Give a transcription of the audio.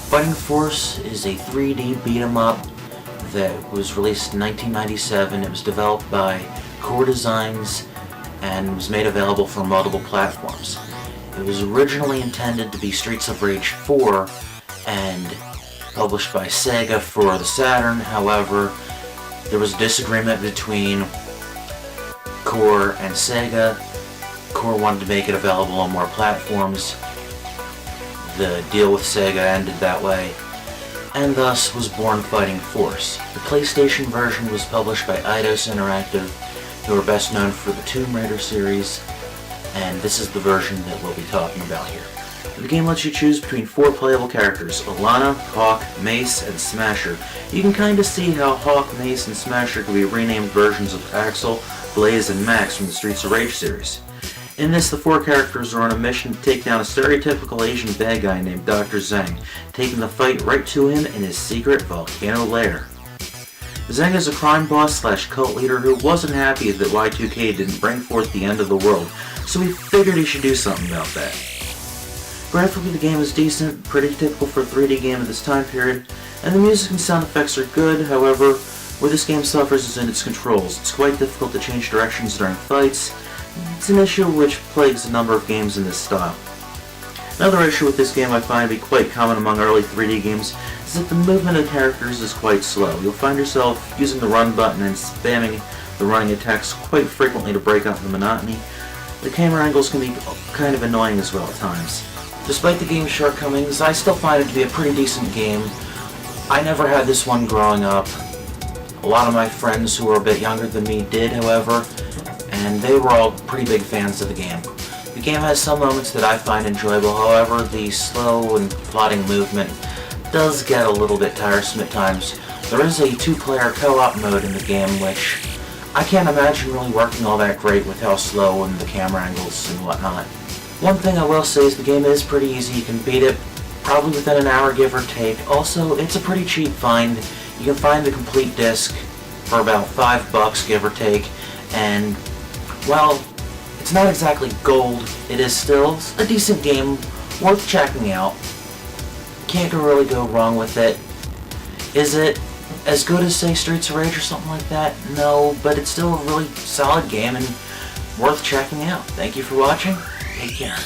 Fighting Force is a 3D beat-em-up that was released in 1997. It was developed by Core Designs and was made available for multiple platforms. It was originally intended to be Streets of Rage 4 and published by Sega for the Saturn. However, there was a disagreement between Core and Sega. Core wanted to make it available on more platforms. The deal with Sega ended that way, and thus was born Fighting Force. The PlayStation version was published by Eidos Interactive, who are best known for the Tomb Raider series, and this is the version that we'll be talking about here. The game lets you choose between 4 playable characters: Alana, Hawk, Mace, and Smasher. You can kinda see how Hawk, Mace, and Smasher could be renamed versions of Axel, Blaze, and Max from the Streets of Rage series. In this, the 4 characters are on a mission to take down a stereotypical Asian bad guy named Dr. Zhang, taking the fight right to him in his secret volcano lair. Zhang is a crime boss slash cult leader who wasn't happy that Y2K didn't bring forth the end of the world, so he figured he should do something about that. Graphically, the game is decent, pretty typical for a 3D game of this time period, and the music and sound effects are good. However, where this game suffers is in its controls. It's quite difficult to change directions during fights. It's an issue which plagues a number of games in this style. Another issue with this game I find to be quite common among early 3D games is that the movement of characters is quite slow. You'll find yourself using the run button and spamming the running attacks quite frequently to break up the monotony. The camera angles can be kind of annoying as well at times. Despite the game's shortcomings, I still find it to be a pretty decent game. I never had this one growing up. A lot of my friends who were a bit younger than me did, however, and they were all pretty big fans of the game. The game has some moments that I find enjoyable, however, the slow and plodding movement does get a little bit tiresome at times. There is a 2-player co-op mode in the game, which I can't imagine really working all that great with how slow and the camera angles and whatnot. One thing I will say is the game is pretty easy. You can beat it probably within an hour, give or take. Also, it's a pretty cheap find. You can find the complete disc for about $5, give or take, and well, it's not exactly gold. It is still a decent game, worth checking out. Can't really go wrong with it. Is it as good as, say, Streets of Rage or something like that? No, but it's still a really solid game and worth checking out. Thank you for watching. Take care.